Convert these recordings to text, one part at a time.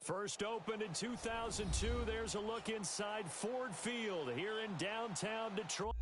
First opened in 2002, there's a look inside Ford Field here in downtown Detroit.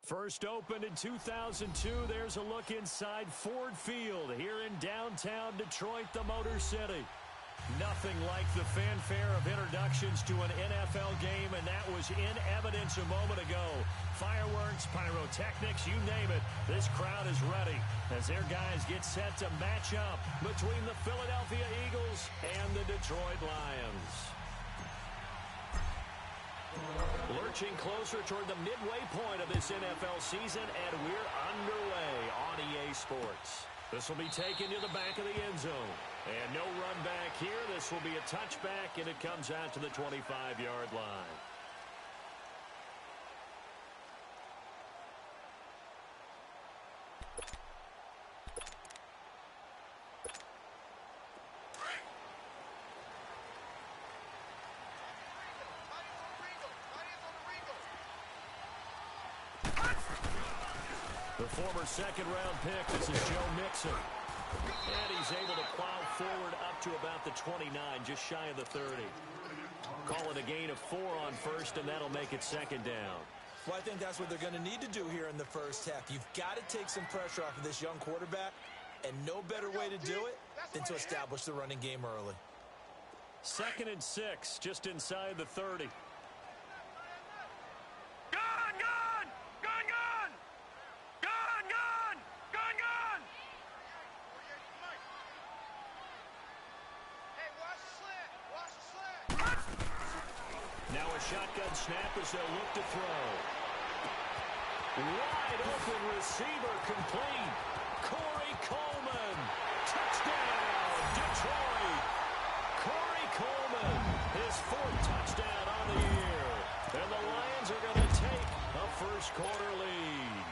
First opened in 2002, there's a look inside Ford Field here in downtown Detroit, the Motor City. Nothing like the fanfare of introductions to an NFL game, and that was in evidence a moment ago. Fireworks, pyrotechnics, you name it. This crowd is ready as their guys get set to match up between the Philadelphia Eagles and the Detroit Lions. Lurching closer toward the midway point of this NFL season, and we're underway on EA Sports. This will be taken to the back of the end zone. And no run back here. This will be a touchback, and it comes out to the 25-yard line. The former second-round pick, this is Joe Mixon. And he's able to plow forward up to about the 29, just shy of the 30. Call it a gain of 4 on first, and that'll make it second down. Well, I think that's what they're going to need to do here in the first half. You've got to take some pressure off of this young quarterback, and no better way to do it than to establish the running game early. 2nd and 6, just inside the 30. Shotgun snap as they'll look to throw. Wide open receiver complete. Corey Coleman. Touchdown, Detroit. Corey Coleman, his 4th touchdown on the year. And the Lions are going to take a first-quarter lead.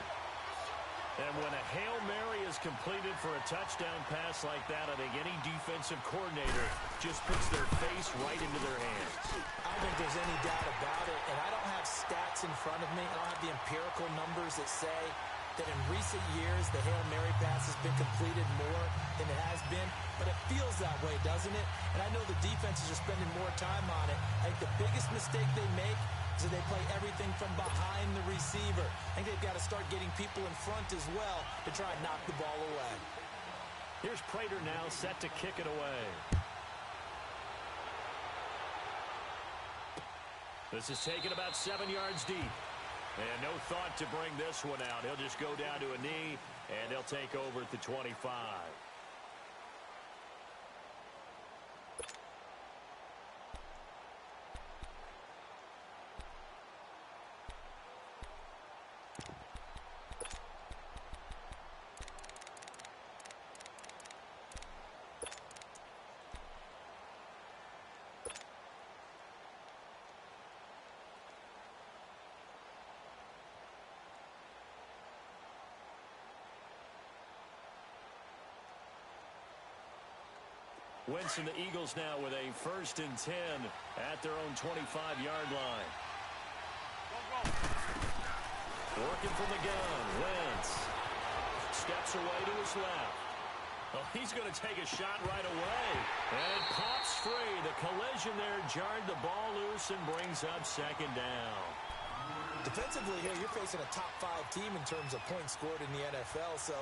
And when a Hail Mary is completed for a touchdown pass like that, I think any defensive coordinator just puts their face right into their hands. I don't think there's any doubt about it, and I don't have stats in front of me. I don't have the empirical numbers that say that in recent years the Hail Mary pass has been completed more than it has been, but it feels that way, doesn't it? And I know the defenses are spending more time on it. I think the biggest mistake they make is that they play everything from behind the receiver. I think they've got to start getting people in front as well to try and knock the ball away. Here's Prater now set to kick it away. This is taken about 7 yards deep. And no thought to bring this one out. He'll just go down to a knee, and he'll take over at the 25. Wentz and the Eagles now with a 1st and 10 at their own 25-yard line. Working from the gun. Wentz steps away to his left. Oh, he's going to take a shot right away. And it pops free. The collision there jarred the ball loose and brings up 2nd down. Defensively here, you're facing a top 5 team in terms of points scored in the NFL. So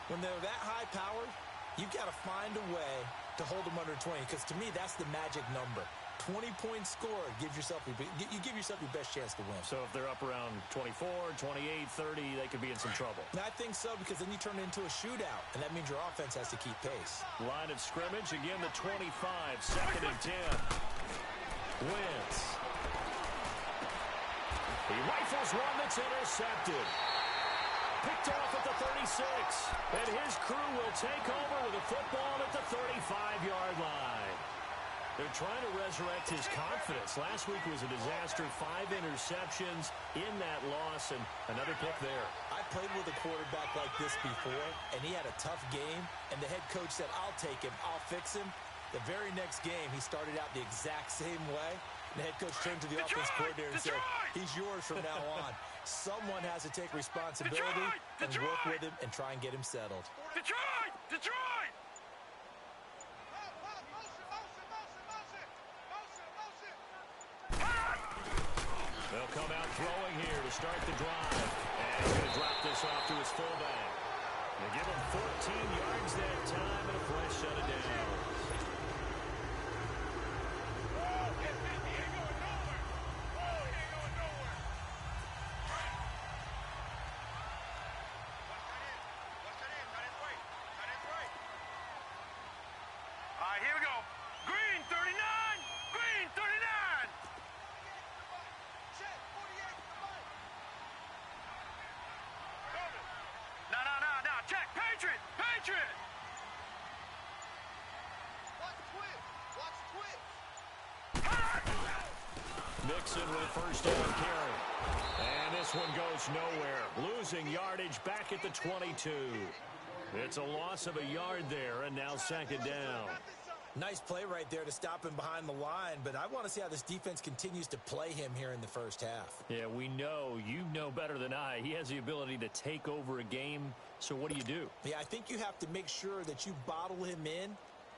when they're that high-powered, you've got to find a way to hold them under 20, because to me, that's the magic number. 20 points scored, you give yourself your best chance to win. So if they're up around 24, 28, 30, they could be in some trouble. And I think so, because then you turn it into a shootout, and that means your offense has to keep pace. Line of scrimmage, again the 25, 2nd and 10. Wentz. He rifles one that's intercepted. Picked off at the 36. And his crew will take over with a football at the 35-yard line. They're trying to resurrect his confidence. Last week was a disaster. 5 interceptions in that loss, and another pick there. I played with a quarterback like this before, and he had a tough game, and the head coach said, I'll take him, I'll fix him. The very next game, he started out the exact same way. The head coach turned to the offense coordinator and said, he's yours from now on. Someone has to take responsibility and work with him and try and get him settled. Detroit! They'll come out throwing here to start the drive. And he's going to drop this off to his fullback. They give him 14 yards that time, and a flash shut it down. Here we go. Green 39! Green 39! No. Check. Patriot! Mixon with a 1st down carry. And this one goes nowhere. Losing yardage back at the 22. It's a loss of a yard there, and now 2nd down. Nice play right there to stop him behind the line, but I want to see how this defense continues to play him here in the 1st half. Yeah, we know. You know better than I. He has the ability to take over a game, so what do? Yeah, I think you have to make sure that you bottle him in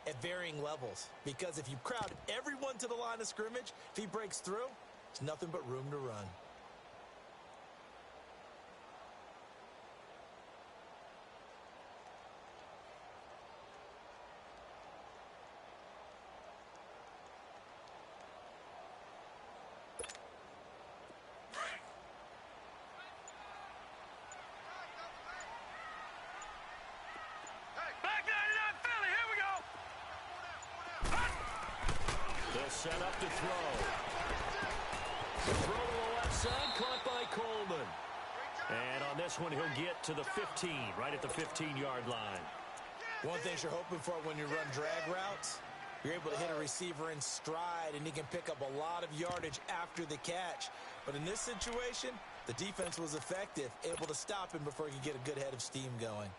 at varying levels, because if you crowd everyone to the line of scrimmage, if he breaks through, there's nothing but room to run. Set up to throw. Throw to the left side, caught by Coleman. And on this one, he'll get to the 15, right at the 15-yard line. One thing you're hoping for when you run drag routes, you're able to hit a receiver in stride, and he can pick up a lot of yardage after the catch. But in this situation, the defense was effective, able to stop him before he could get a good head of steam going.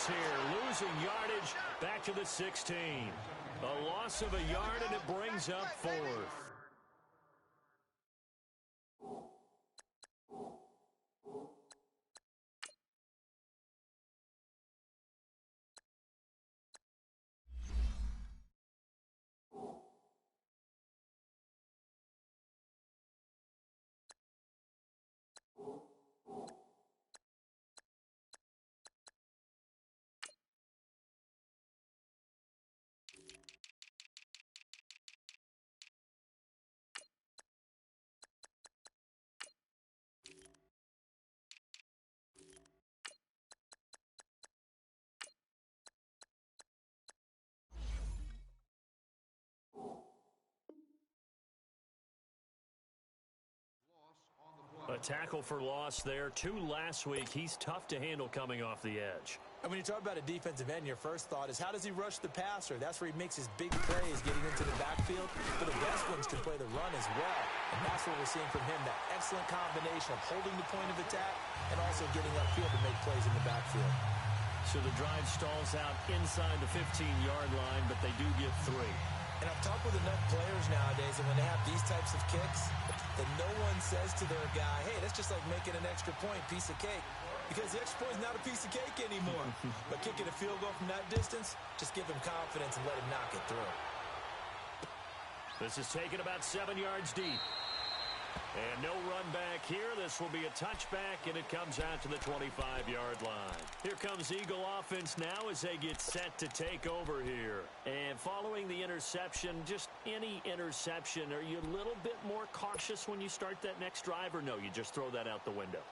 Here, losing yardage back to the 16. A loss of a yard, and it brings up 4th. tackle for loss there. 2 last week. He's tough to handle coming off the edge. And when you talk about a defensive end, your first thought is, how does he rush the passer? That's where he makes his big plays getting into the backfield. But the best ones can play the run as well. And that's what we're seeing from him, that excellent combination of holding the point of attack and also getting upfield to make plays in the backfield. So the drive stalls out inside the 15-yard line, but they do get 3. And I've talked with enough players nowadays, and when they have these types of kicks, that no one says to their guy, hey, that's just like making an extra point, piece of cake. Because the extra point is not a piece of cake anymore. But kicking a field goal from that distance, just give him confidence and let him knock it through. This is taken about 7 yards deep. And no run back here. This will be a touchback, and it comes out to the 25-yard line. Here comes Eagle offense now as they get set to take over here. And following the interception, just any interception, are you a little bit more cautious when you start that next drive, or no, you just throw that out the window?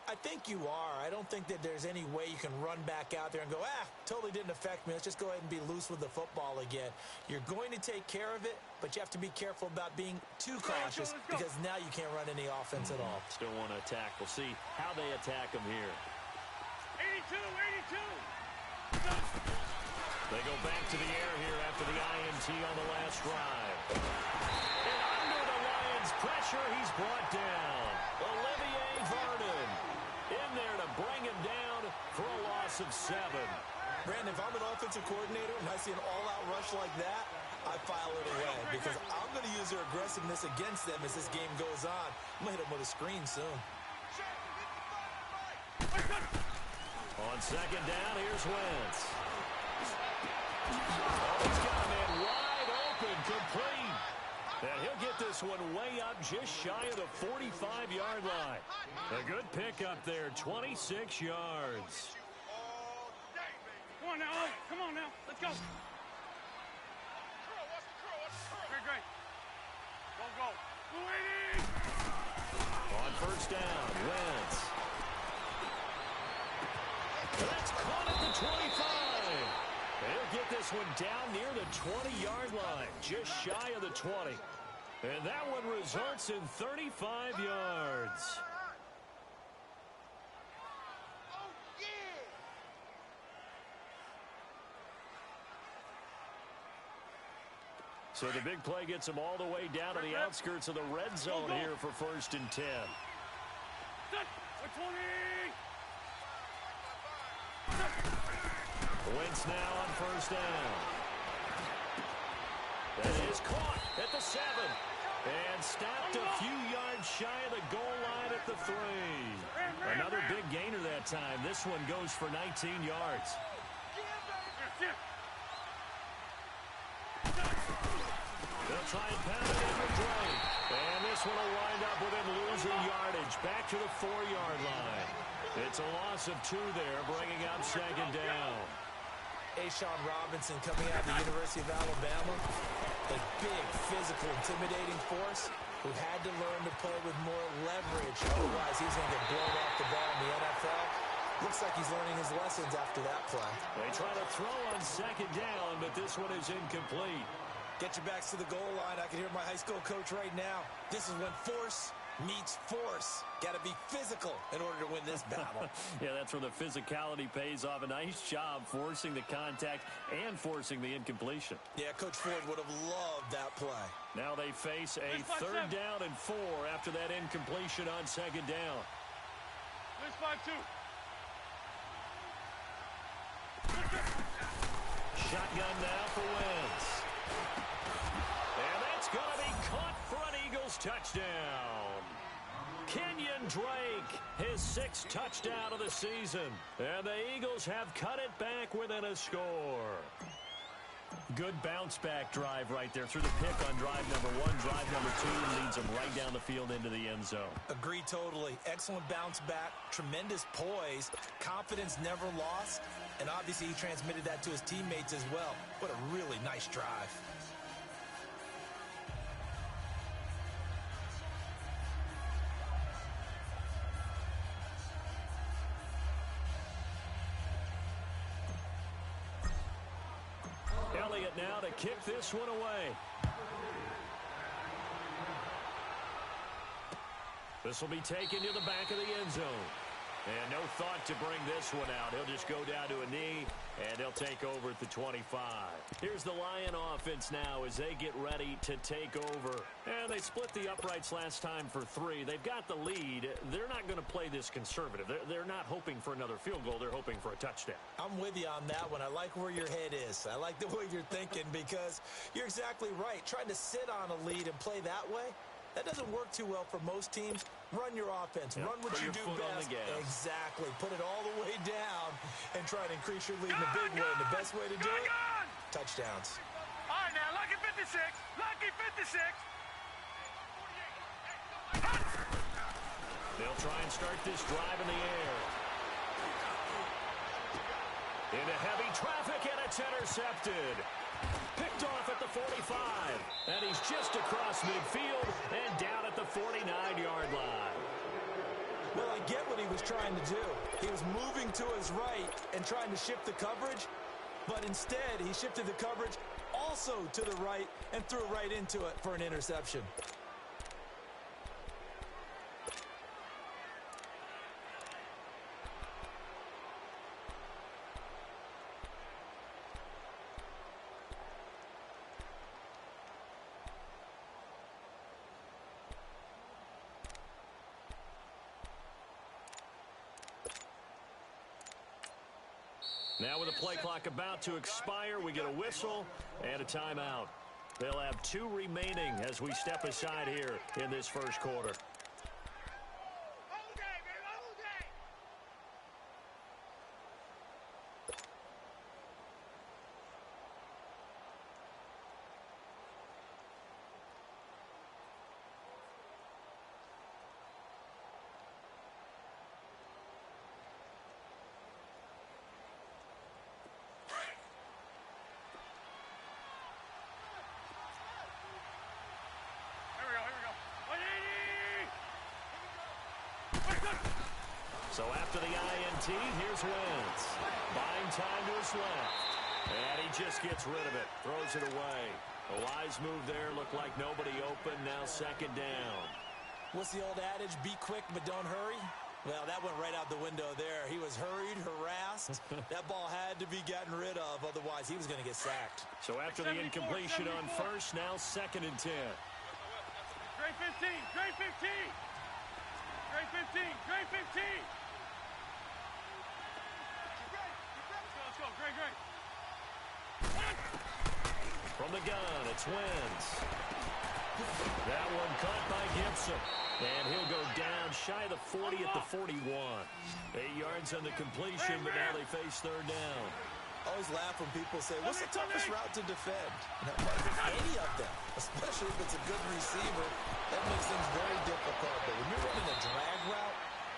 I think you are. I don't think that there's any way you can run back out there and go, totally didn't affect me. Let's just go ahead and be loose with the football again. You're going to take care of it, but you have to be careful about being too cautious because now you can't run any offense at all. Still want to attack. We'll see how they attack them here. 82. They go back to the air here after the INT on the last drive. And under the Lions' pressure, he's brought down. Olivier Varden in there to bring him down for a loss of 7. Brandon, if I'm an offensive coordinator and I see an all-out rush like that, I file it away because I'm going to use their aggressiveness against them as this game goes on. I'm going to hit them with a screen soon. On second down, here's Wentz. Oh, he's got a man wide open, complete. And he'll get this one way up just shy of the 45-yard line. A good pickup there, 26 yards. Come on now, come on now. Let's go. Great. Go. 280. On first down, Wentz. That's caught at the 25. They'll get this one down near the 20-yard line, just shy of the 20. And that one results in 35 yards. So the big play gets them all the way down to the outskirts of the red zone here for 1st and 10. 20. Wentz now on first down. That is caught at the 7. And stopped a few yards shy of the goal line at the 3. Another big gainer that time. This one goes for 19 yards. They'll try and pound it in for Drake. And this one will wind up with him losing yardage back to the 4-yard line. It's a loss of 2 there, bringing up second down. Ashawn Robinson coming out of the University of Alabama. A big, physical, intimidating force who had to learn to play with more leverage. Otherwise, he's going to get blown off the ball in the NFL. Looks like he's learning his lessons after that play. They try to throw on second down, but this one is incomplete. Get your backs to the goal line. I can hear my high school coach right now. This is when force meets force. Got to be physical in order to win this battle. Yeah, that's where the physicality pays off. A nice job forcing the contact and forcing the incompletion. Yeah, Coach Ford would have loved that play. Now they face a 3rd down and 4 after that incompletion on second down. This 5-2. Shotgun now for Wentz. And that's going to be caught for an Eagles touchdown. Kenyon Drake, his 6th touchdown of the season. And the Eagles have cut it back within a score. Good bounce-back drive right there through the pick on drive number 1. Drive number 2 leads them right down the field into the end zone. Agreed totally. Excellent bounce back, tremendous poise, confidence never lost, and obviously he transmitted that to his teammates as well. What a really nice drive. Elliott now to kick this one away. This will be taken to the back of the end zone. And no thought to bring this one out. He'll just go down to a knee, and he'll take over at the 25. Here's the Lion offense now as they get ready to take over. And they split the uprights last time for 3. They've got the lead. They're not going to play this conservative. They're not hoping for another field goal. They're hoping for a touchdown. I'm with you on that one. I like where your head is. I like the way you're thinking because you're exactly right. Trying to sit on a lead and play that way, that doesn't work too well for most teams. Run your offense. Yep. Run what you do best. Exactly. Put it all the way down and try to increase your lead in a big way. And the best way to do it, touchdowns. All right, now, lucky 56. Lucky 56. They'll try and start this drive in the air. Into heavy traffic, and it's intercepted. Picked off at the 45. And he's just across midfield and down at the 49-yard line. Well, I get what he was trying to do. He was moving to his right and trying to shift the coverage, but instead he shifted the coverage also to the right and threw right into it for an interception. Now with the play clock about to expire, we get a whistle and a timeout. They'll have 2 remaining as we step aside here in this first quarter. So after the INT, here's Wentz. Buying time to his left. And he just gets rid of it. Throws it away. A wise move there. Looked like nobody open. Now second down. What's the old adage? Be quick, but don't hurry. Well, that went right out the window there. He was hurried, harassed. That ball had to be gotten rid of. Otherwise, he was going to get sacked. So after the incompletion on first, now second and 10. Great 15. Great 15. Great 15. Great 15. Let's go. Great. From the gun, it's Wentz. That one caught by Gibson. And he'll go down shy of the 40 at the 41. 8 yards on the completion, but now they face third down. I always laugh when people say, what's the toughest route to defend? Any of them, especially if it's a good receiver, that makes things very difficult. But when you're running a drag route,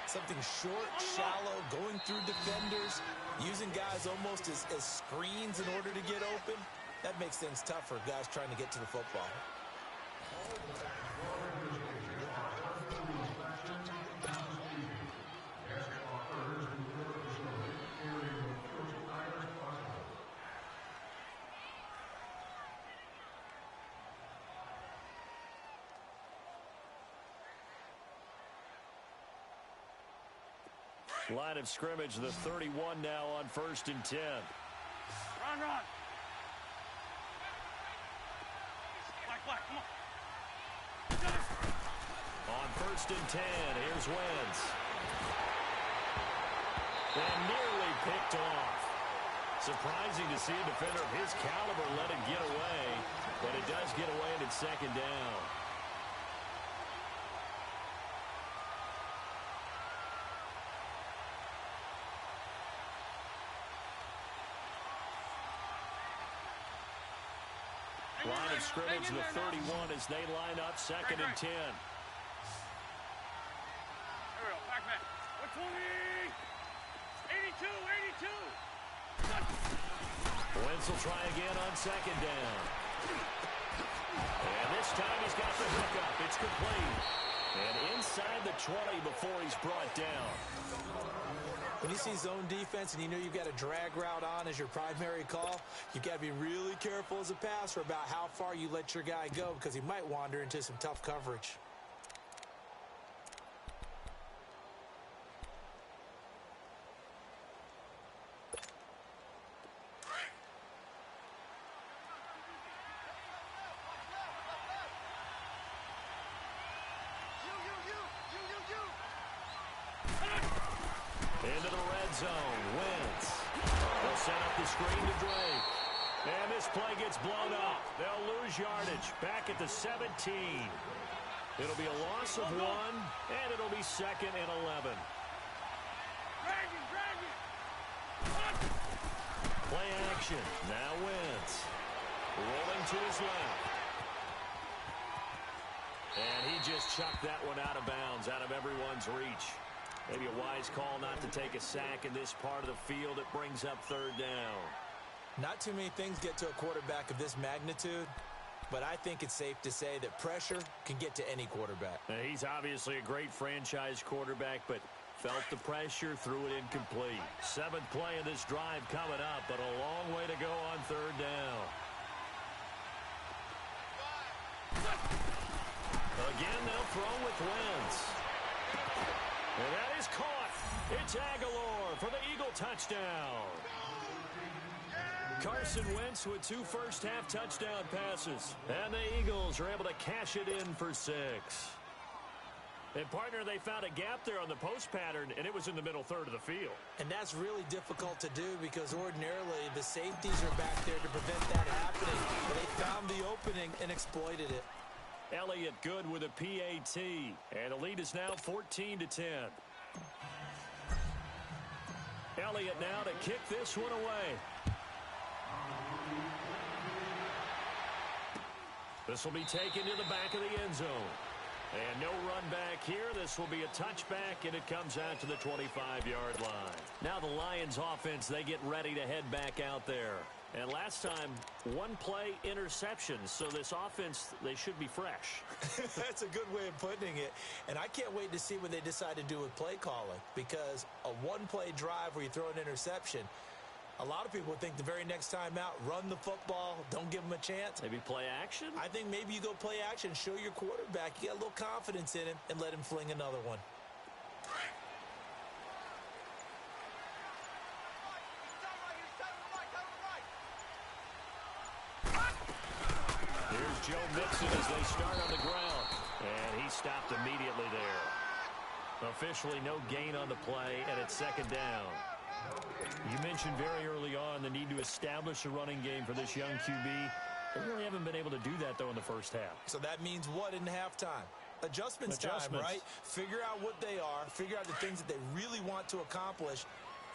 something short, shallow, going through defenders, using guys almost as screens in order to get open, that makes things tough for guys trying to get to the football. Line of scrimmage, the 31 now on first and 10. Run. Black, come on. On first and 10, here's Wentz. And nearly picked off. Surprising to see a defender of his caliber let it get away, but it does get away and it's second down. Line of scrimmage, the 31 as they line up second and 10. Here we go. Back. 120. 82. Wentz will try again on second down. And this time he's got the hookup. It's complete. And inside the 20 before he's brought down. When you see zone defense and you know you've got a drag route on as your primary call, you've got to be really careful as a passer about how far you let your guy go because he might wander into some tough coverage. zone. Wentz. They'll set up the screen to Drake. And this play gets blown up. They'll lose yardage back at the 17. It'll be a loss of 1, and it'll be 2nd and 11. Play action. Now Wentz. Rolling to his left. And he just chucked that one out of bounds, out of everyone's reach. Maybe a wise call not to take a sack in this part of the field. It brings up 3rd down. Not too many things get to a quarterback of this magnitude, but I think it's safe to say that pressure can get to any quarterback. Now, he's obviously a great franchise quarterback, but felt the pressure, threw it incomplete. 7th play of this drive coming up, but a long way to go on 3rd down. Again, they'll throw with Wentz. And that is caught. It's Aguilar for the Eagle touchdown. Carson Wentz with 2 first-half touchdown passes. And the Eagles are able to cash it in for 6. And, partner, they found a gap there on the post pattern, and it was in the middle third of the field. And that's really difficult to do because ordinarily the safeties are back there to prevent that happening. But they found the opening and exploited it. Elliott good with a PAT. And the lead is now 14-10. Elliott now to kick this one away. This will be taken to the back of the end zone. And no run back here. This will be a touchback, and it comes out to the 25-yard line. Now the Lions offense, they get ready to head back out there. And last time, 1-play interceptions. So this offense, they should be fresh. That's a good way of putting it. And I can't wait to see what they decide to do with play calling. Because a 1-play drive where you throw an interception, a lot of people think the very next time out, run the football, don't give them a chance. Maybe play action? I think maybe you go play action, show your quarterback you got a little confidence in him, and let him fling another one. Here's Joe Mixon as they start on the ground. And he stopped immediately there. Officially no gain on the play, and it's 2nd down. You mentioned very early on the need to establish a running game for this young QB. They really haven't been able to do that, though, in the first half. So that means what in halftime? Adjustments time, right? Figure out what they are, figure out the things that they really want to accomplish,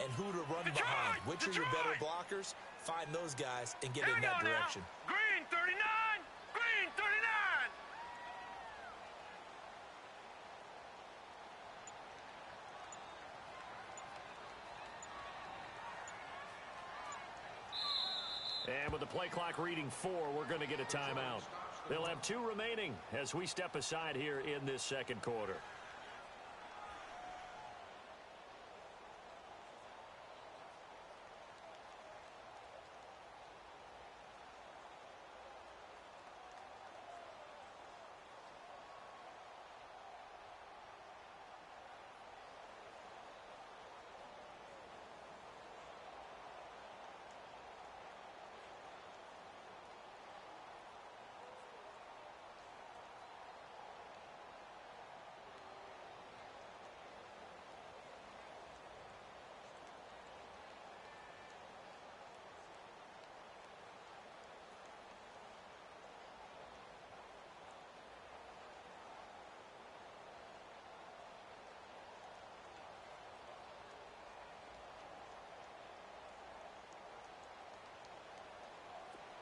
and who to run behind. Which are your better blockers? Find those guys and get in that direction. Green 39! Green 39! And with the play clock reading 4, we're going to get a timeout. They'll have 2 remaining as we step aside here in this 2nd quarter.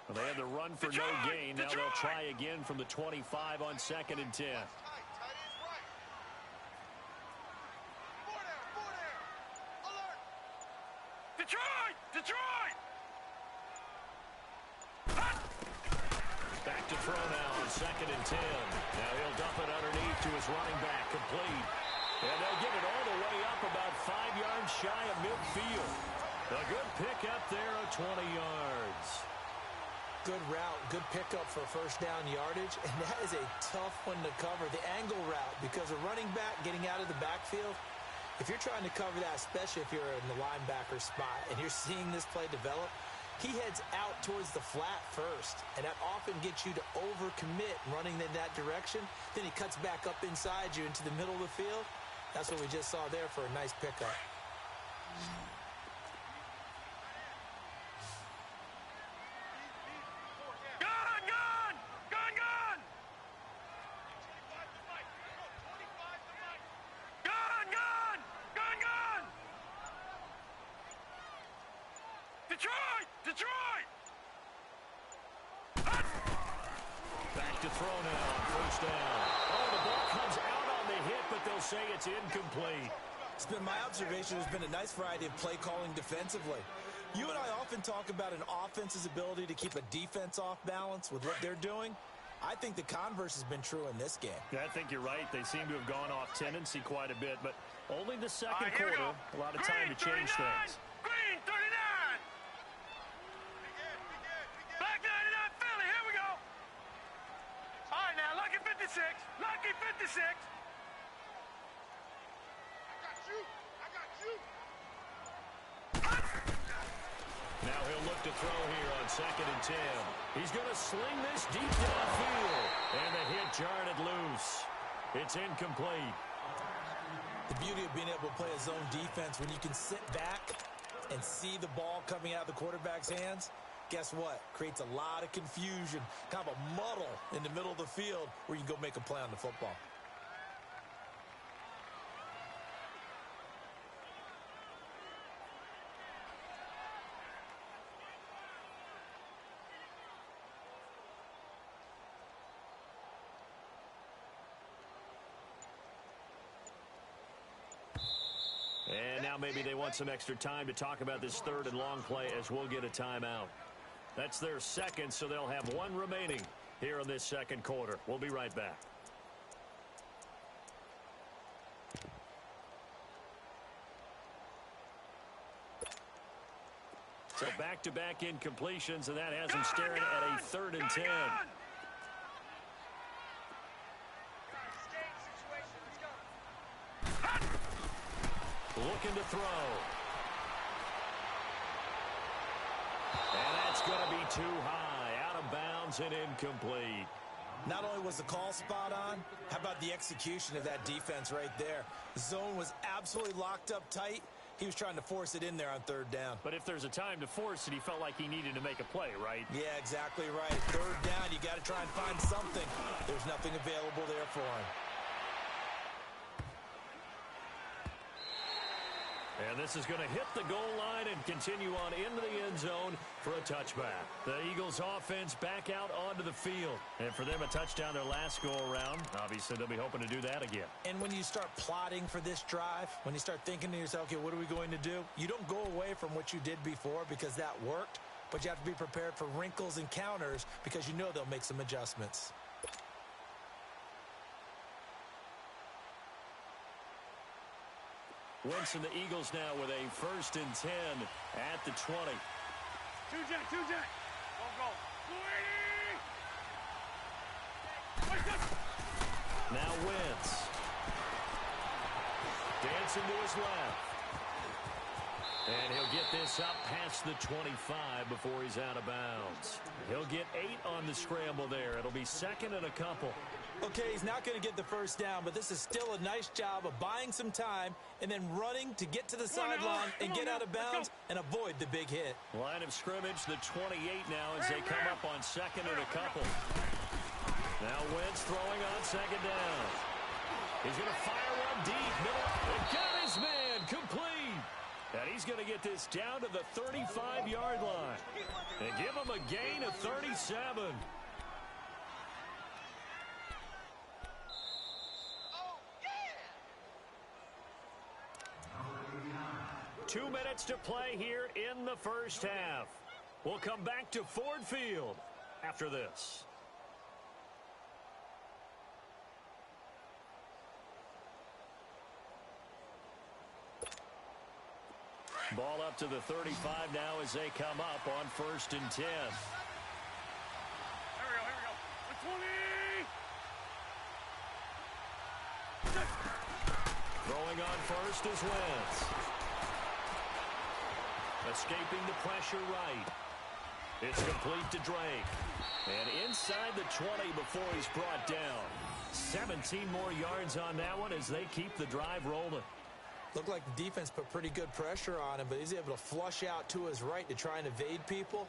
Well, they had the run for no gain. Now they'll try again from the 25 on 2nd and 10. Detroit! Detroit! Back to throw now on 2nd and 10. Now he'll dump it underneath to his running back, complete. And they'll get it all the way up about 5 yards shy of midfield. A good pickup there of 20 yards. Good route, good pickup for first down yardage, and that is a tough one to cover. The angle route, because a running back getting out of the backfield, if you're trying to cover that, especially if you're in the linebacker spot and you're seeing this play develop, he heads out towards the flat first, and that often gets you to overcommit running in that direction. Then he cuts back up inside you into the middle of the field. That's what we just saw there for a nice pickup. Detroit! Back to throw now on first down. Oh, the ball comes out on the hit, but they'll say it's incomplete. It's been my observation. There's been a nice variety of play calling defensively. You and I often talk about an offense's ability to keep a defense off balance with what they're doing. I think the converse has been true in this game. Yeah, I think you're right. They seem to have gone off tendency quite a bit, but only the second Here we quarter. go. A lot of time to change 39. things. Green, 39. Black 99, Philly, here we go. All right, now, Lucky 56. Lucky 56. I got you. Now he'll look to throw here on 2nd and 10. He's going to sling this deep downfield. And the hit jarred it loose. It's incomplete. The beauty of being able to play a zone defense, when you can sit back and see the ball coming out of the quarterback's hands, guess what? Creates a lot of confusion, kind of a muddle in the middle of the field where you can go make a play on the football. And now maybe they want some extra time to talk about this 3rd and long play as we'll get a timeout. That's their second, so they'll have one remaining here in this second quarter. We'll be right back. So back-to-back incompletions, and that has them staring at a 3rd and 10. Looking to throw. And that's going to be too high. Out of bounds and incomplete. Not only was the call spot on, how about the execution of that defense right there? The zone was absolutely locked up tight. He was trying to force it in there on 3rd down. But if there's a time to force it, he felt like he needed to make a play, right? Yeah, exactly right. 3rd down, you got to try and find something. There's nothing available there for him. And this is going to hit the goal line and continue on into the end zone for a touchback. The Eagles offense back out onto the field. And for them, a touchdown their last go-around. Obviously, they'll be hoping to do that again. And when you start plotting for this drive, when you start thinking to yourself, okay, what are we going to do? You don't go away from what you did before because that worked, but you have to be prepared for wrinkles and counters because you know they'll make some adjustments. Wentz and the Eagles now with a 1st and 10 at the 20. Two-Jack. Go. Now Wentz. Dancing to his left. And he'll get this up past the 25 before he's out of bounds. He'll get 8 on the scramble there. It'll be 2nd and a couple. Okay, he's not going to get the first down, but this is still a nice job of buying some time and then running to get to the sideline and get out of bounds and avoid the big hit. Line of scrimmage, the 28 now as they come up on 2nd and a couple. Now Wentz throwing on 2nd down. He's going to fire one deep. Middle. And got his man complete. And he's going to get this down to the 35-yard line and give him a gain of 37. 2 minutes to play here in the first half. We'll come back to Ford Field after this. Ball up to the 35 now as they come up on 1st and 10. Here we go. 20. Throwing on first is Wentz. Escaping the pressure right. It's complete to Drake. And inside the 20 before he's brought down. 17 more yards on that one as they keep the drive rolling. Looked like the defense put pretty good pressure on him, but he's able to flush out to his right to try and evade people.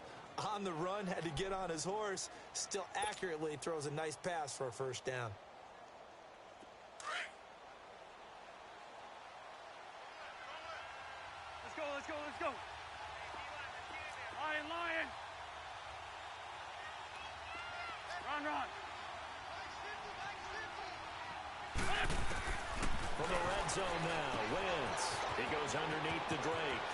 On the run, had to get on his horse. Still accurately throws a nice pass for a first down. Let's go, let's go, let's go. Lion, lion. Run, run. From the red zone now, Wentz. He goes underneath the Drake.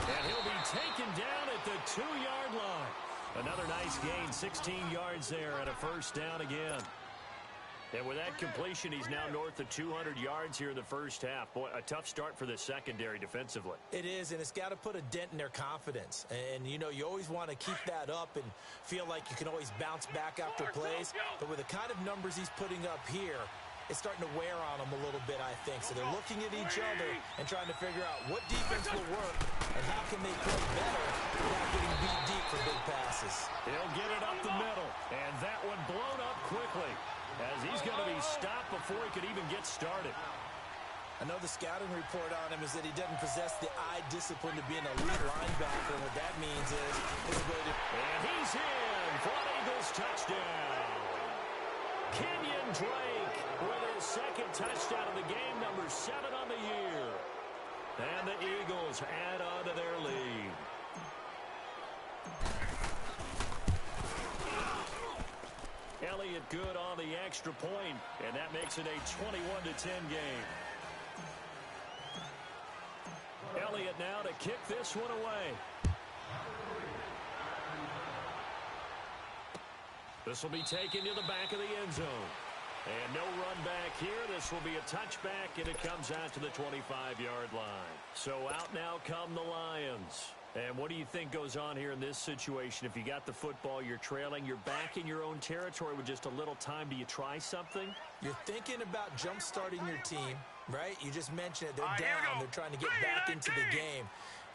And he'll be taken down at the 2-yard line. Another nice gain, 16 yards there and a first down again. And with that completion, he's now north of 200 yards here in the first half. Boy, a tough start for the secondary defensively. It is, and it's got to put a dent in their confidence. And, you know, you always want to keep that up and feel like you can always bounce back after plays. But with the kind of numbers he's putting up here, it's starting to wear on them a little bit, I think. So they're looking at each other and trying to figure out what defense will work and how can they play better without getting beat deep for big passes. He'll get it up the middle, and that one blown up quickly as he's going to be stopped before he could even get started. I know the scouting report on him is that he doesn't possess the eye discipline to be an elite linebacker, and what that means is his ability to... And he's in for an Eagles touchdown. Kenyon Drake with his second touchdown of the game, number 7 on the year. And the Eagles add on to their lead. Elliott good on the extra point, and that makes it a 21-10 game. Elliott now to kick this one away. This will be taken to the back of the end zone. And no run back here. This will be a touchback, and it comes out to the 25-yard line. So out now come the Lions. And what do you think goes on here in this situation? If you got the football, you're trailing, you're back in your own territory with just a little time. Do you try something? You're thinking about jump-starting your team, right? You just mentioned it. They're down. They're trying to get back into the game.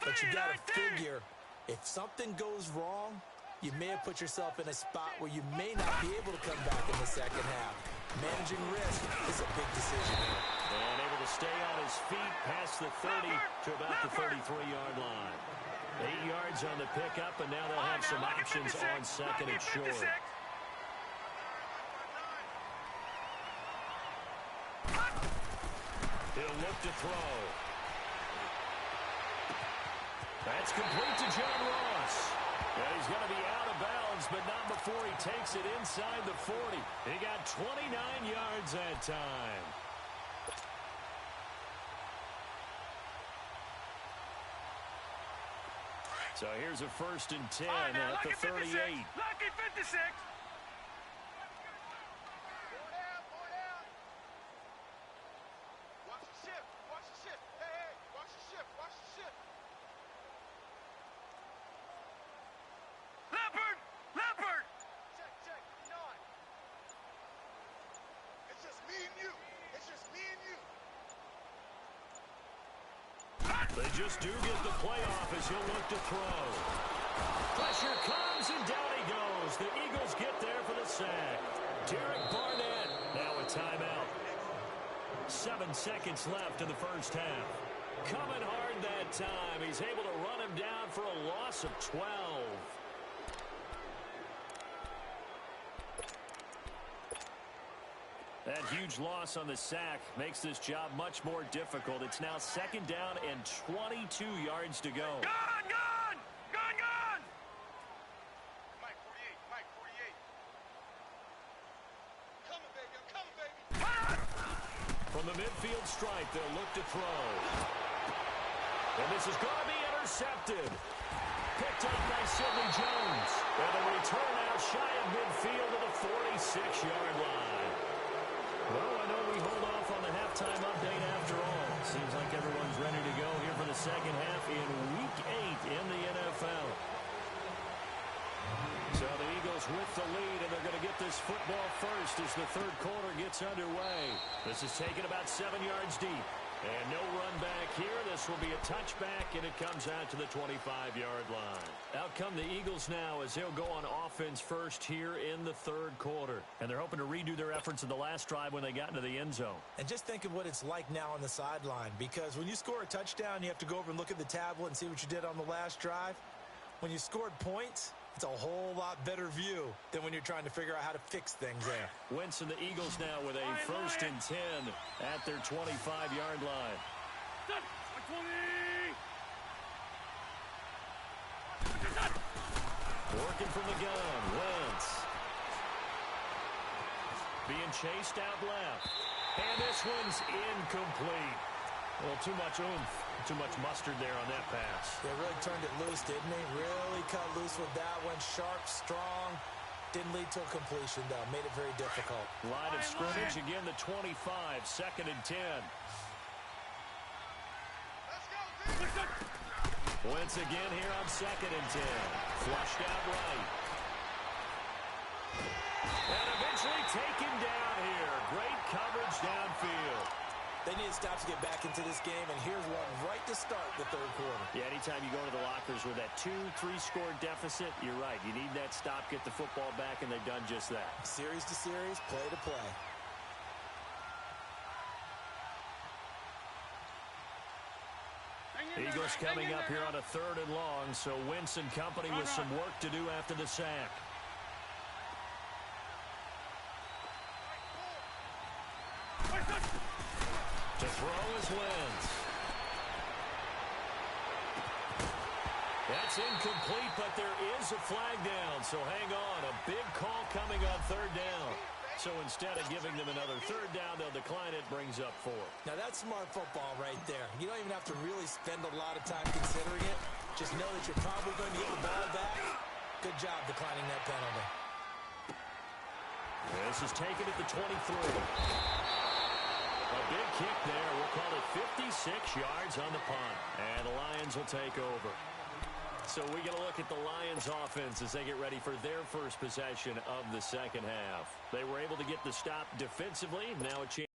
But you got to figure, if something goes wrong, you may have put yourself in a spot where you may not be able to come back in the second half. Managing risk is a big decision here. And able to stay on his feet past the 30 to about the 33-yard line. 8 yards on the pickup, and now they'll have some options on second and short. He'll look to throw. That's complete to John Ross. And he's going to be out of bounds, but not before he takes it inside the 40. He got 29 yards that time. So here's a 1st and 10 at the 38. Lucky 56. Watch the shift. Watch the shift. Hey, hey, watch the shift. Watch the shift. Leopard! Leopard! Check, check. 9. It's just me and you. It's just me and you. They just do get the playoff as he'll look to throw. Pressure comes, and down he goes. The Eagles get there for the sack. Derek Barnett now a timeout. 7 seconds left in the first half. Coming hard that time. He's able to run him down for a loss of 12. That huge loss on the sack makes this job much more difficult. It's now 2nd down and 22 yards to go. Gone, gone! Gone, gone! Mike 48, Mike 48. Coming, baby, I'm coming, baby. From the midfield stripe, they'll look to throw. And this is going to be intercepted. Picked up by Sidney Jones. And the return out shy of midfield to the 46-yard line. Well, I know we hold off on the halftime update after all. Seems like everyone's ready to go here for the second half in Week 8 in the NFL. So the Eagles with the lead, and they're going to get this football first as the third quarter gets underway. This is taken about 7 yards deep. And no run back here. This will be a touchback, and it comes out to the 25-yard line. Out come the Eagles now as they'll go on offense first here in the third quarter. And they're hoping to redo their efforts in the last drive when they got into the end zone. And just think of what it's like now on the sideline, because when you score a touchdown, you have to go over and look at the tablet and see what you did on the last drive. When you scored points, it's a whole lot better view than when you're trying to figure out how to fix things there. Wentz and the Eagles now with a 1st and 10 at their 25-yard line. Working from the gun, Wentz. Being chased out left. And this one's incomplete. Well, too much oomph, too much mustard there on that pass. They really turned it loose, didn't they? Really cut loose with that one. Sharp, strong. Didn't lead to a completion, though. Made it very difficult. Line of scrimmage, again, the 25, 2nd and 10. Wentz again here on 2nd and 10. Flushed out right. And eventually taken down here. Great coverage downfield. They need to stop to get back into this game, and here's one right to start the third quarter. Yeah, anytime you go to the lockers with that 2-3 score deficit, you're right. You need that stop, get the football back, and they've done just that. Series to series, play to play. Eagles coming up here on a 3rd and long, so Wentz and company with some work to do after the sack. To throw is Wentz. That's incomplete, but there is a flag down, so hang on. A big call coming on 3rd down. So instead of giving them another 3rd down, they'll decline it, brings up 4. Now that's smart football right there. You don't even have to really spend a lot of time considering it. Just know that you're probably going to get the ball back. Good job declining that penalty. This is taken at the 23. A big kick there. We'll call it 56 yards on the punt. And the Lions will take over. So we get a look at the Lions offense as they get ready for their first possession of the second half. They were able to get the stop defensively. Now a chance.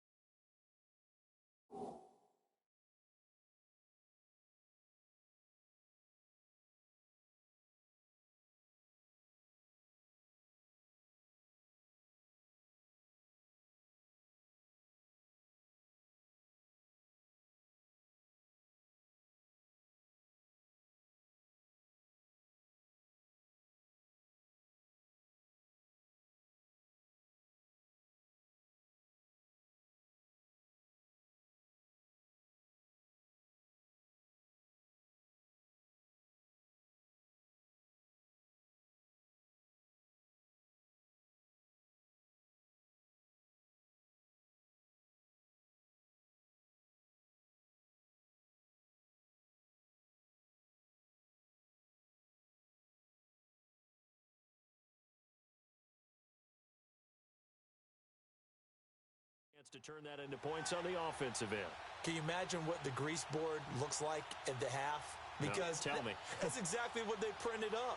To turn that into points on the offensive end. Can you imagine what the grease board looks like at the half? Because no, tell me. That's exactly what they printed up.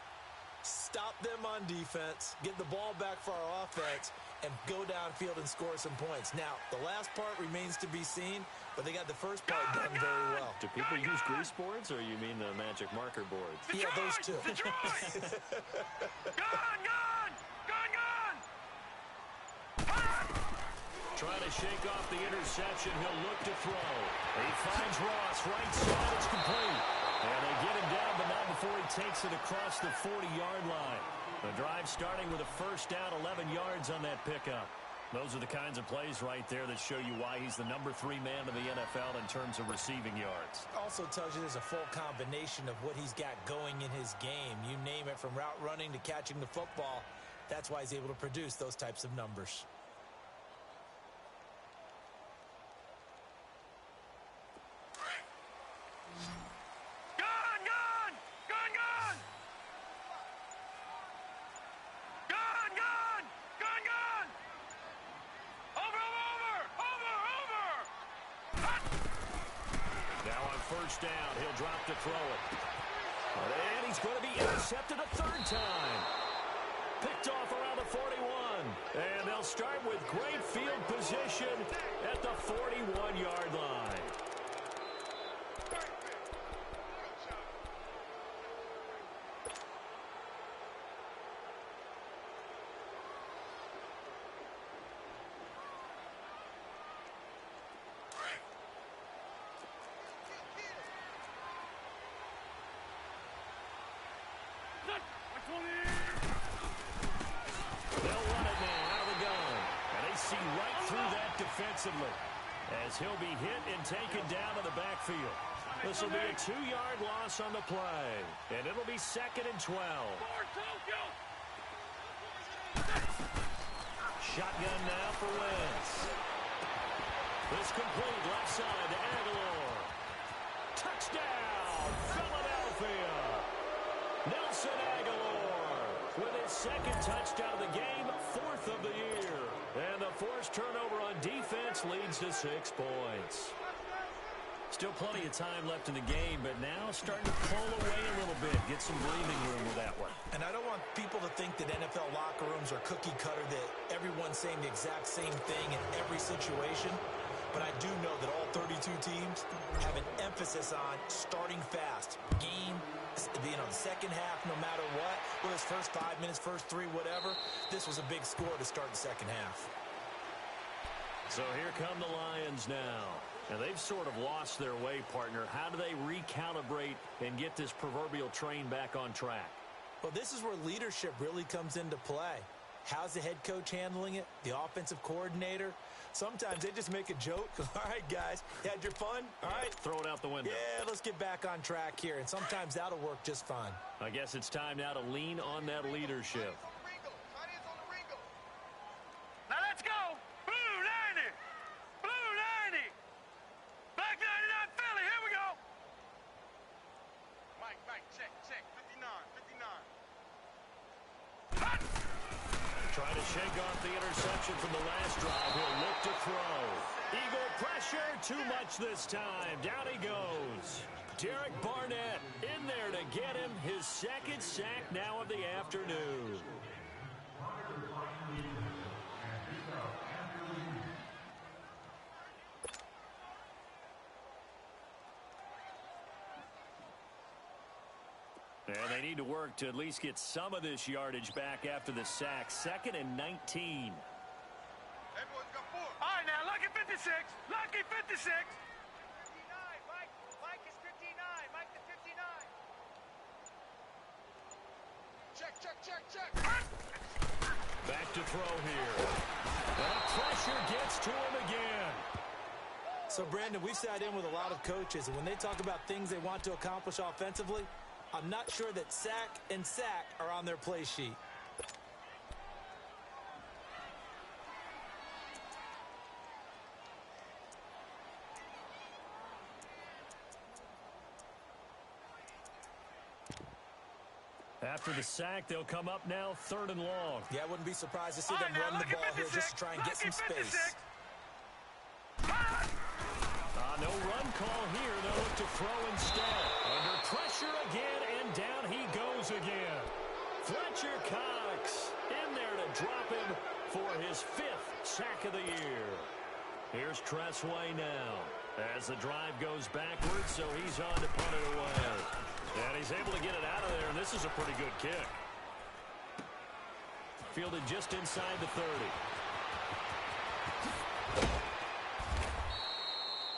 Stop them on defense, get the ball back for our offense, and go downfield and score some points. Now, the last part remains to be seen, but they got the first part done very well. Do people use grease boards, or you mean the magic marker boards? Detroit, yeah, those two. Trying to shake off the interception. He'll look to throw. He finds Ross. Right side. It's complete. And they get him down, but not before he takes it across the 40-yard line. The drive starting with a 1st down, 11 yards on that pickup. Those are the kinds of plays right there that show you why he's the number 3 man in the NFL in terms of receiving yards. Also tells you there's a full combination of what he's got going in his game. You name it, from route running to catching the football. That's why he's able to produce those types of numbers. Down, he'll drop to throw it. And he's going to be intercepted a 3rd time. Picked off around the 41. And they'll start with great field position at the 41-yard line. They'll run it now out of the gun. And they see right through that defensively as he'll be hit and taken down in the backfield. This will be a 2-yard loss on the play. And it'll be 2nd and 12. Shotgun now for Wentz. This complete left side to Aguilar. Touchdown, Philadelphia. Nelson Aguilar with his 2nd touchdown of the game, 4th of the year. And the forced turnover on defense leads to 6 points. Still plenty of time left in the game, but now starting to pull away a little bit, get some breathing room with that one. And I don't want people to think that NFL locker rooms are cookie cutter, that everyone's saying the exact same thing in every situation. But I do know that all 32 teams have an emphasis on starting fast. Game, the second half, no matter what, whether it's first 5 minutes, first 3, whatever, this was a big score to start the second half. So here come the Lions now. And they've sort of lost their way, partner. How do they recalibrate and get this proverbial train back on track? Well, this is where leadership really comes into play. How's the head coach handling it? The offensive coordinator? Sometimes they just make a joke. All right, guys, you had your fun? All right. Throw it out the window. Yeah, let's get back on track here. And sometimes that'll work just fine. I guess it's time now to lean on that leadership. Now let's go. Blue 90. Blue 90. Black 99 Philly. Here we go. Mike, check. 59. Hot. Trying to shake off the interception from the last drive. He'll look to throw. Eagle pressure. Too much this time. Down he goes. Derek Barnett in there to get him his 2nd sack now of the afternoon. And they need to work to at least get some of this yardage back after the sack. 2nd and 19. All right, now, lucky 56. Lucky 56. 59. Mike is 59. Mike the 59. Check. Back to throw here. And pressure gets to him again. So, Brandon, we've sat in with a lot of coaches, and when they talk about things they want to accomplish offensively, I'm not sure that sack and sack are on their play sheet. After the sack, they'll come up now 3rd and long. Yeah, I wouldn't be surprised to see them run the ball here just to try and get some space. No run call here. They'll look to throw instead. Under pressure again, and down he goes again. Fletcher Cox in there to drop him for his 5th sack of the year. Here's Tressway now as the drive goes backwards, so he's on to punt it away. And he's able to get it out of there, and this is a pretty good kick. Fielded just inside the 30.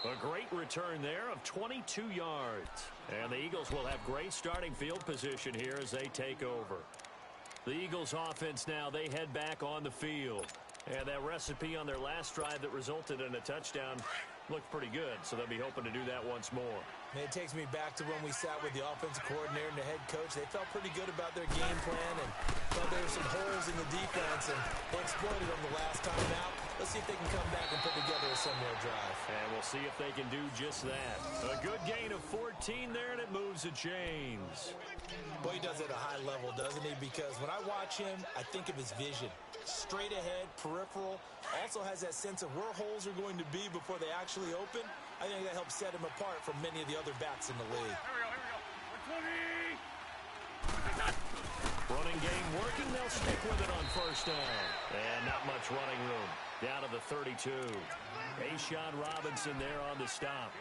A great return there of 22 yards. And the Eagles will have great starting field position here as they take over. The Eagles offense now, they head back on the field. And that recipe on their last drive that resulted in a touchdown looked pretty good, so they'll be hoping to do that once more. And it takes me back to when we sat with the offensive coordinator and the head coach. They felt pretty good about their game plan and felt there were some holes in the defense, and they exploited them the last time out. Let's see if they can come back and put together a similar drive. And we'll see if they can do just that. A good gain of 14 there, and it moves the chains. Boy, he does it at a high level, doesn't he? Because when I watch him, I think of his vision. Straight ahead, peripheral, also has that sense of where holes are going to be before they actually open. I think that helps set him apart from many of the other backs in the league. Here we go. Running game working. They'll stick with it on 1st down. And not much running room. Down to the 32. A'Shawn Robinson there on the stop.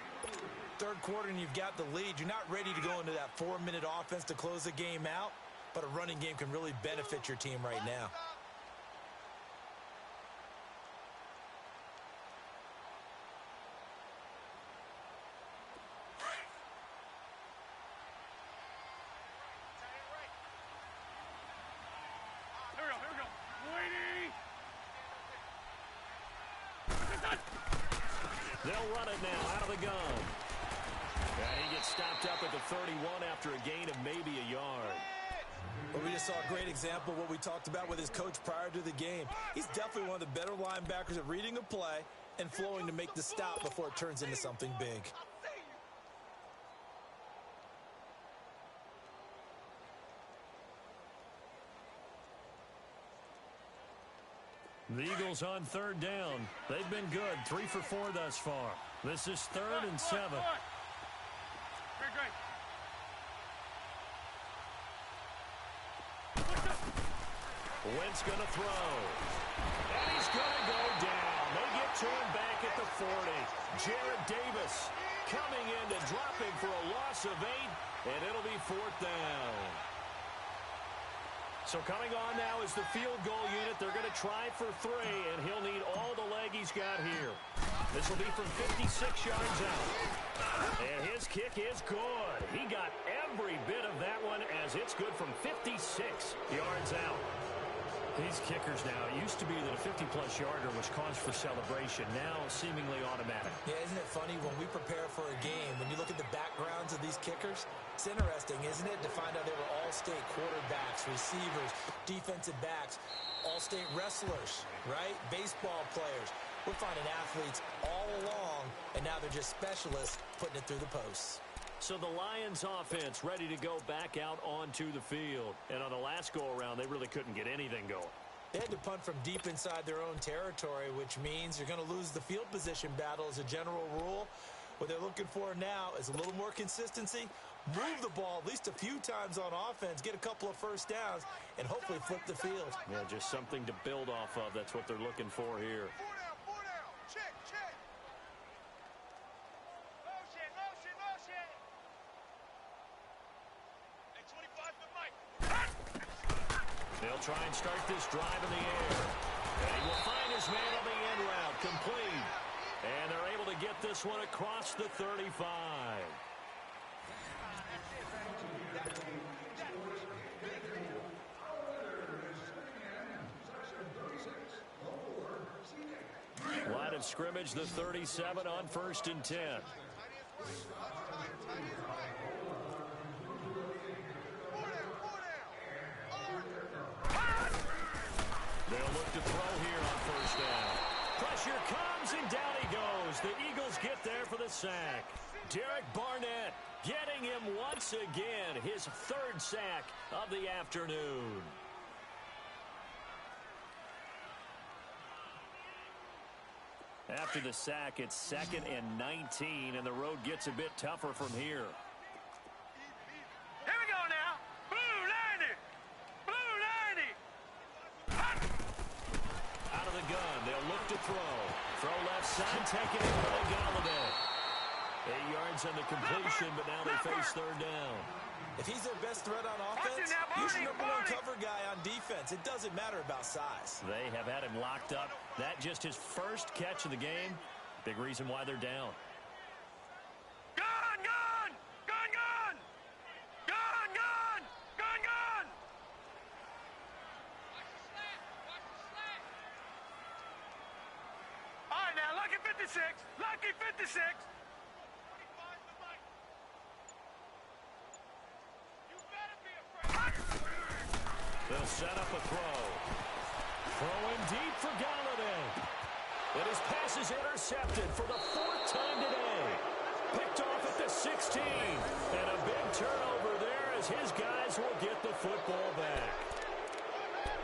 3rd quarter and you've got the lead. You're not ready to go into that 4-minute offense to close the game out, but a running game can really benefit your team right now. They'll run it now out of the gun. And he gets stopped up at the 31 after a gain of maybe a yard. Well, we just saw a great example of what we talked about with his coach prior to the game. He's definitely one of the better linebackers at reading a play and flowing to make the stop before it turns into something big. The Eagles on third down. They've been good, 3 for 4 thus far. This is 3rd and 7. Great. Wentz going to throw. And he's going to go down. They get to him back at the 40. Jared Davis coming in to drop him for a loss of 8, and it'll be 4th down. So coming on now is the field goal unit. They're going to try for 3, and he'll need all the leg he's got here. This will be from 56 yards out. And his kick is good. He got every bit of that one as it's good from 56 yards out. These kickers now, it used to be that a 50-plus yarder was cause for celebration. Now seemingly automatic. Yeah, isn't it funny when we prepare for a game, when you look at the backgrounds of these kickers, it's interesting, isn't it, to find out they were all-state quarterbacks, receivers, defensive backs, all-state wrestlers, right? Baseball players. We're finding athletes all along, and now they're just specialists putting it through the posts. So the Lions offense ready to go back out onto the field. And on the last go-around, they really couldn't get anything going. They had to punt from deep inside their own territory, which means you're going to lose the field position battle as a general rule. What they're looking for now is a little more consistency, move the ball at least a few times on offense, get a couple of first downs, and hopefully flip the field. Yeah, just something to build off of. That's what they're looking for here. 4 down. Check. Motion. Hey, 25 to Mike. They'll try and start this drive in the air. And he will find his man on the end route, complete. And they're able to get this one across the 35. Line of scrimmage, the 37 on 1st and 10. They'll look to throw here on 1st down. Pressure comes, and down he goes. The Eagles get there for the sack. Derek Barnett getting him once again, his 3rd sack of the afternoon. After the sack, it's 2nd and 19, and the road gets a bit tougher from here. Here we go now. Blue 90. Out of the gun, they'll look to throw. Throw left side, taken in by Galladay. 8 yards on the completion, but now they face 3rd down. If he's their best threat on offense, he's your number 1 cover guy on defense. It doesn't matter about size. They have had him locked up. That just his first catch of the game. Big reason why they're down. Gun! All right, now, lucky 56. They'll set up a throw. Throwing deep for Galladay. And his pass is intercepted for the 4th time today. Picked off at the 16. And a big turnover there as his guys will get the football back.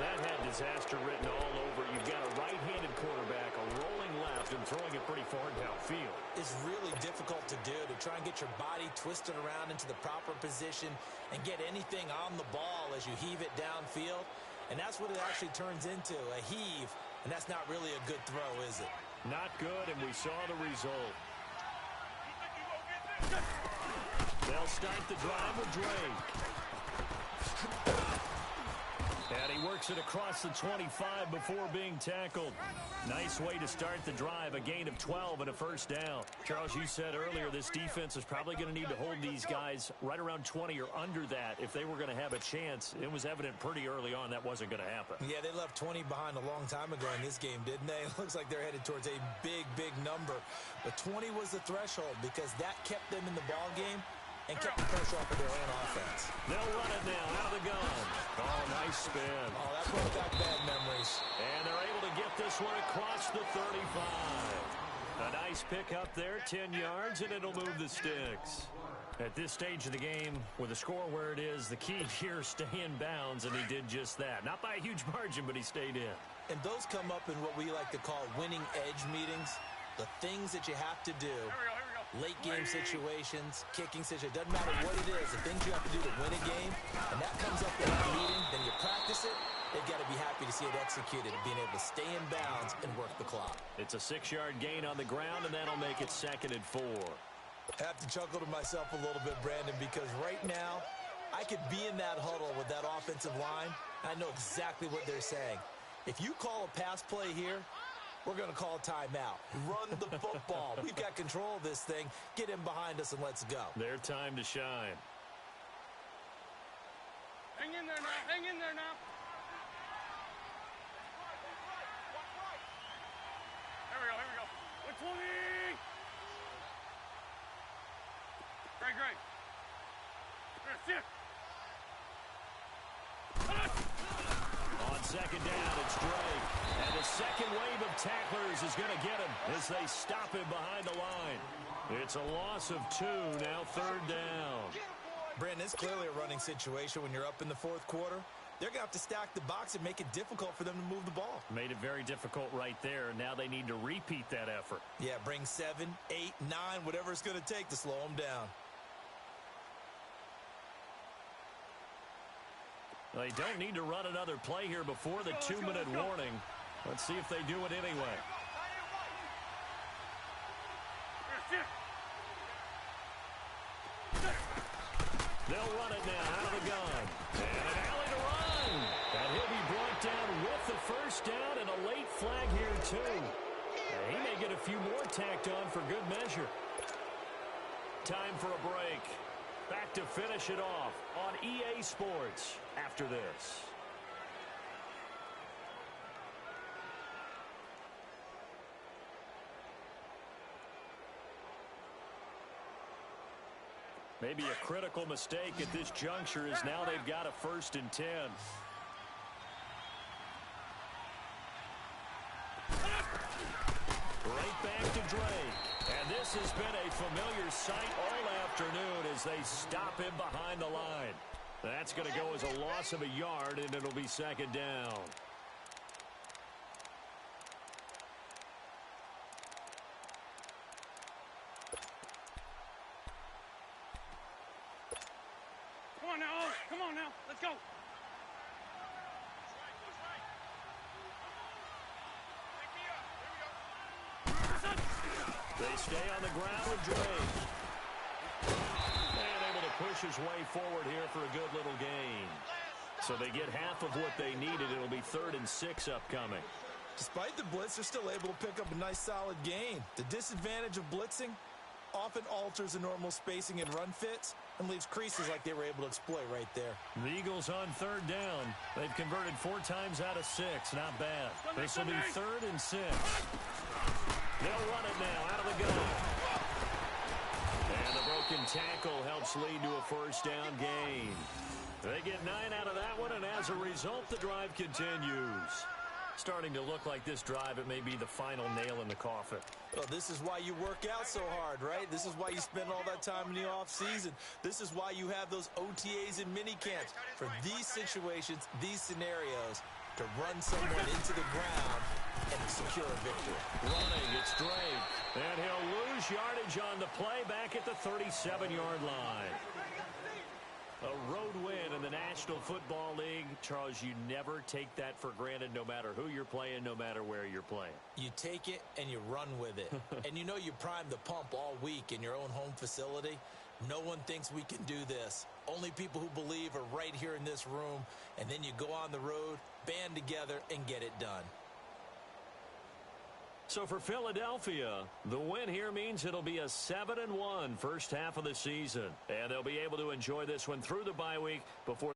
That had disaster written all over. You've got a right-handed quarterback, a rolling left, and throwing it pretty far downfield. It's really difficult to do, to try and get your body twisted around into the proper position and get anything on the ball as you heave it downfield. And that's what it actually turns into, a heave. And that's not really a good throw, is it? Not good, and we saw the result. They'll start the drive with Drake. And he he works it across the 25 before being tackled. Nice way to start the drive, a gain of 12 and a first down. Charles, you said earlier this defense is probably going to need to hold these guys right around 20 or under that if they were going to have a chance. It was evident pretty early on that wasn't going to happen. Yeah, they left 20 behind a long time ago in this game, didn't they? It looks like they're headed towards a big, big number. But 20 was the threshold because that kept them in the ball game and kept the pressure off of their own offense. They'll run it now out of the gun. Oh, nice spin. Oh, that brought back bad memories. And they're able to get this one across the 35. A nice pick up there, 10 yards, and it'll move the sticks. At this stage of the game, with the score where it is, the key here is stay in bounds, and he did just that. Not by a huge margin, but he stayed in. And those come up in what we like to call winning edge meetings. The things that you have to do. Late game situations, kicking situations, doesn't matter what it is, the things you have to do to win a game, and that comes up in that meeting, then you practice it, they've got to be happy to see it executed, being able to stay in bounds and work the clock. It's a 6-yard gain on the ground, and that'll make it 2nd and 4. I have to chuckle to myself a little bit, Brandon, because right now, I could be in that huddle with that offensive line, and I know exactly what they're saying. If you call a pass play here, we're going to call a timeout. Run the football. We've got control of this thing. Get in behind us and let's go. Their time to shine. Hang in there now. Hang in there now. Here we go. Here we go. 120. Great. Here, sit. On 2nd down, it's Drake. And the second wave of tacklers is going to get him as they stop him behind the line. It's a loss of 2, now 3rd down. Brandon, it's clearly a running situation when you're up in the 4th quarter. They're going to have to stack the box and make it difficult for them to move the ball. Made it very difficult right there. Now they need to repeat that effort. Yeah, bring 7, 8, 9, whatever it's going to take to slow them down. They don't need to run another play here before the 2-minute warning. Let's see if they do it anyway. They'll run it now out of the gun. And an alley to run. And he'll be brought down with the first down and a late flag here too. And he may get a few more tacked on for good measure. Time for a break. Back to finish it off on EA Sports after this. Maybe a critical mistake at this juncture is now they've got a 1st and 10. Right back to Drake. And this has been a familiar sight all afternoon as they stop him behind the line. That's going to go as a loss of a yard, and it'll be 2nd down. Come on now. Let's go. They stay on the ground with Drake. And able to push his way forward here for a good little gain. So they get half of what they needed. It'll be 3rd and 6 upcoming. Despite the blitz, they're still able to pick up a nice solid gain. The disadvantage of blitzing often alters the normal spacing and run fits and leaves creases like they were able to exploit right there. The Eagles on 3rd down. They've converted 4 times out of 6. Not bad. This will be 3rd and 6. They'll run it now out of the gun. And the broken tackle helps lead to a 1st down gain. They get 9 out of that one, and as a result, the drive continues. Starting to look like this drive, it may be the final nail in the coffin. Well, this is why you work out so hard, right? This is why you spend all that time in the offseason. This is why you have those OTAs and mini camps. For these situations, these scenarios, to run someone into the ground and secure a victory. Running, it's Drake. And he'll lose yardage on the play back at the 37-yard line. A road win in the National Football League. Charles, you never take that for granted no matter who you're playing, no matter where you're playing. You take it and you run with it. And you know you primed the pump all week in your own home facility. No one thinks we can do this. Only people who believe are right here in this room. And then you go on the road, band together, and get it done. So for Philadelphia, the win here means it'll be a 7-1 first half of the season. And they'll be able to enjoy this one through the bye week before